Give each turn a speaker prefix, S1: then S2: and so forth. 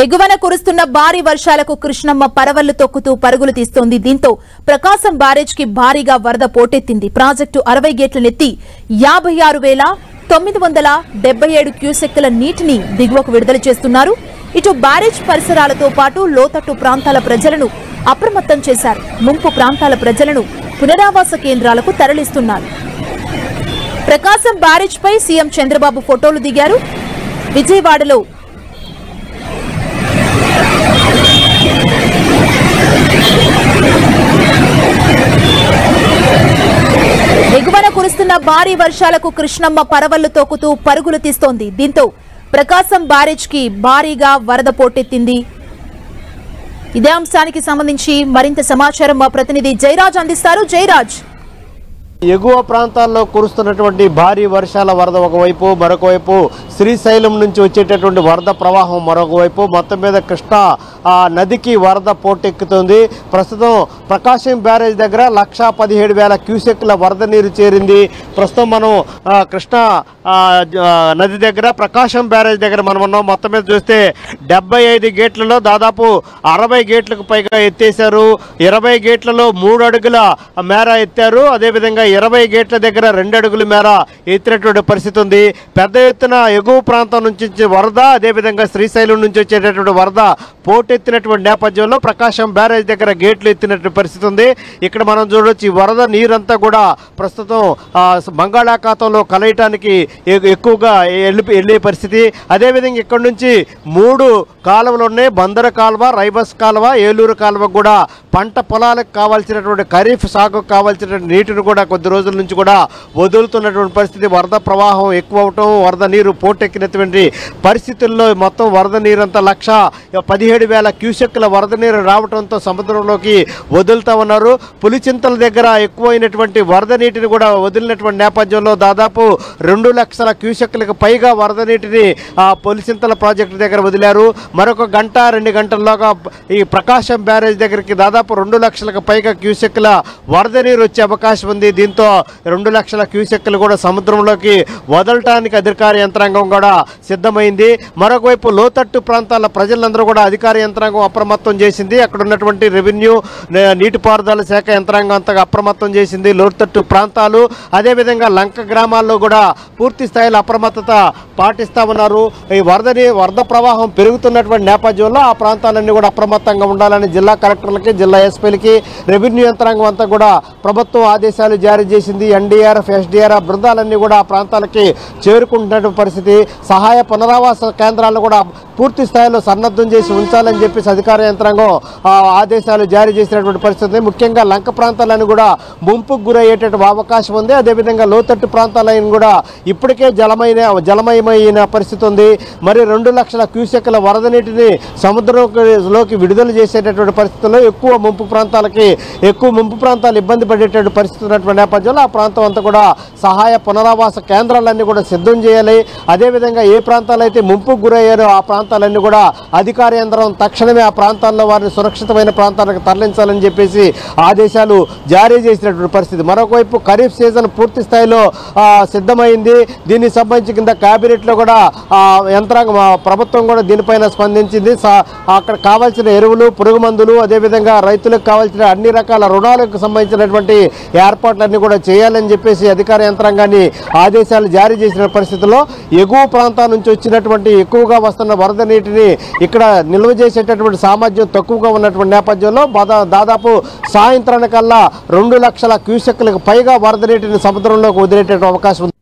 S1: ఎగువన కురుస్తున్న భారీ వర్షాలకు కృష్ణమ్మ పరవళ్లు తొక్కుతూ పరుగులు తీస్తోంది. దీంతో ప్రకాశం బ్యారేజ్ కి భారీగా వరద పోటెత్తింది. ప్రాజెక్టు 60 గేట్లనెత్తి 56,977 క్యూసెక్కుల నీటిని దిగువకు విడుదల చేస్తున్నారు. ఇటు బ్యారేజ్ పరిసరాలతో పాటు లోతట్టు ప్రాంతాల ప్రజలను అప్రమత్తం చేశారు. ముంపు ప్రాంతాల ప్రజలను పునరావాస కేంద్రాలకు తరలిస్తున్నారు. ప్రకాశం బ్యారేజ్ పై సీఎం చంద్రబాబు ఫోటోలు దిగారు. విజయవాడలో ఎగువన కురుస్తున్న భారీ వర్షాలకు కృష్ణమ్మ పరవళ్లు తొక్కుతూ పరుగులు తీస్తోంది. దీంతో ప్రకాశం బ్యారేజ్ కి భారీగా వరద పోటెత్తింది. ఇదే అంశానికి సంబంధించి మరింత సమాచారం మా ప్రతినిధి జయరాజ్ అందిస్తారు. జయరాజ్,
S2: ఎగువ ప్రాంతాల్లో కురుస్తున్నటువంటి భారీ వర్షాల వరద ఒకవైపు, మరొకవైపు శ్రీశైలం నుంచి వచ్చేటటువంటి వరద ప్రవాహం మరొకవైపు, మొత్తం మీద కృష్ణా నదికి వరద పోటెక్కుతుంది. ప్రస్తుతం ప్రకాశం బ్యారేజ్ దగ్గర 1,17,000 క్యూసెక్ల వరద నీరు చేరింది. ప్రస్తుతం మనం కృష్ణా నది దగ్గర ప్రకాశం బ్యారేజ్ దగ్గర మనం ఉన్నాం. మొత్తం మీద చూస్తే 75 గేట్లలో దాదాపు 60 గేట్లకు పైగా ఎత్తేశారు. 20 గేట్లలో 3 అడుగుల మేర ఎత్తారు. అదేవిధంగా 20 గేట్ల దగ్గర 2 అడుగుల మేర ఎత్తినటువంటి పరిస్థితి ఉంది. పెద్ద ఎత్తున ఎగువ ప్రాంతం నుంచి వరద, అదేవిధంగా శ్రీశైలం నుంచి వచ్చేటటువంటి వరద పోటెత్తినటువంటి నేపథ్యంలో ప్రకాశం బ్యారేజ్ దగ్గర గేట్లు ఎత్తినటువంటి పరిస్థితి ఉంది. ఇక్కడ మనం చూడవచ్చు, ఈ వరద నీరంతా కూడా ప్రస్తుతం బంగాళాఖాతంలో కలయటానికి ఎక్కువగా వెళ్ళే పరిస్థితి. అదేవిధంగా ఇక్కడ నుంచి 3 కాలువలు ఉన్నాయి. బందర కాలువ, రైబస్ కాలువ, ఏలూరు కాలువ కూడా పంట పొలాలకు కావాల్సినటువంటి ఖరీఫ్ సాగుకు కావాల్సినటువంటి నీటిని కూడా కొద్ది రోజుల నుంచి కూడా వదులుతున్నటువంటి పరిస్థితి. వరద ప్రవాహం ఎక్కువ అవటం, వరద నీరు పోటెక్కినటువంటి పరిస్థితుల్లో మొత్తం వరద నీరంతా 1,17,000 క్యూసెక్ల వరద నీరు రావడంతో సముద్రంలోకి వదులుతా ఉన్నారు. పులిచింతల దగ్గర ఎక్కువైనటువంటి వరద నీటిని కూడా వదిలినటువంటి నేపథ్యంలో దాదాపు 2 లక్షల క్యూసెక్లకు పైగా వరద నీటిని పులిచింతల ప్రాజెక్టు దగ్గర వదిలారు. మరొక గంట 2 గంటల్లోగా ఈ ప్రకాశం బ్యారేజ్ దగ్గరికి దాదాపు 2 లక్షలకు పైగా క్యూసెక్ల వరద నీరు వచ్చే అవకాశం ఉంది. దీంతో 2 లక్షల క్యూసెక్లు కూడా సముద్రంలోకి వదలటానికి అధికార యంత్రాంగం కూడా సిద్ధమైంది. మరొకవైపు లోతట్టు ప్రాంతాల ప్రజలందరూ కూడా అధికార యంత్రాంగం అప్రమత్తం చేసింది. అక్కడ ఉన్నటువంటి రెవెన్యూ, నీటిపారుదల శాఖ యంత్రాంగం అంతగా అప్రమత్తం చేసింది. లోతట్టు ప్రాంతాలు, అదేవిధంగా లంక గ్రామాల్లో కూడా పూర్తి స్థాయిలో అప్రమత్తత పాటిస్తా ఉన్నారు. ఈ వరద ప్రవాహం పెరుగుతున్నటువంటి నేపథ్యంలో ఆ ప్రాంతాలన్నీ కూడా అప్రమత్తంగా ఉండాలని జిల్లా కలెక్టర్లకి, జిల్లా ఎస్పీలకి, రెవెన్యూ యంత్రాంగం అంతా కూడా ప్రభుత్వం ఆదేశాలు జారీ చేసింది. ఎన్డీఆర్ఎఫ్, ఎస్డీఆర్ఎఫ్ బృందాలన్నీ కూడా ఆ ప్రాంతాలకి చేరుకుంటున్నటువంటి పరిస్థితి. సహాయ పునరావాస కేంద్రాలను కూడా పూర్తి స్థాయిలో సన్నద్ధం చేసి ఉంచాలని చెప్పేసి అధికార యంత్రాంగం ఆదేశాలు జారీ చేసినటువంటి పరిస్థితి. ముఖ్యంగా లంక ప్రాంతాలను కూడా ముంపుకు గురయ్యేటటువంటి అవకాశం ఉంది. అదేవిధంగా లోతట్టు ప్రాంతాలను కూడా ఇప్పటికే జలమయమైన పరిస్థితి ఉంది. మరి 2 లక్షల క్యూసెక్ల వరద నీటిని సముద్రంలోకి విడుదల చేసేటటువంటి పరిస్థితుల్లో ఎక్కువ ముంపు ప్రాంతాలు ఇబ్బంది పడేటటువంటి పరిస్థితి ఉన్నటువంటి నేపథ్యంలో ఆ ప్రాంతం అంతా కూడా సహాయ పునరావాస కేంద్రాలన్నీ కూడా సిద్ధం చేయాలి. అదేవిధంగా ఏ ప్రాంతాలు అయితే ముంపుకు గురయ్యారో ఆ ప్రాంతాలన్నీ కూడా అధికార యంత్రం తక్షణమే ఆ ప్రాంతాల్లో వారిని సురక్షితమైన ప్రాంతాలకు తరలించాలని చెప్పేసి ఆదేశాలు జారీ చేసినటువంటి పరిస్థితి. మరొకవైపు ఖరీఫ్ సీజన్ పూర్తి స్థాయిలో సిద్ధమైంది. దీనికి సంబంధించి కింద క్యాబినెట్లో కూడా యంత్రాంగం, ప్రభుత్వం కూడా దీనిపైన స్పందించింది. అక్కడ కావాల్సిన ఎరువులు, పురుగు మందులు, అదేవిధంగా రైతులకు కావాల్సిన అన్ని రకాల రుణాలకు సంబంధించినటువంటి ఏర్పాట్లన్నీ కూడా చేయాలని చెప్పేసి అధికార యంత్రాంగాన్ని ఆదేశాలు జారీ చేసిన పరిస్థితుల్లో ఎగువ ప్రాంతాల నుంచి వచ్చినటువంటి ఎక్కువగా వస్తున్న వరద నీటిని ఇక్కడ నిల్వ చేసేటటువంటి సామర్థ్యం తక్కువగా ఉన్నటువంటి నేపథ్యంలో దాదాపు సాయంత్రానికల్లా 2 లక్షల క్యూసెక్లకు పైగా వరద నీటిని సముద్రంలోకి వదిలేటటువంటి అవకాశం ఉంది.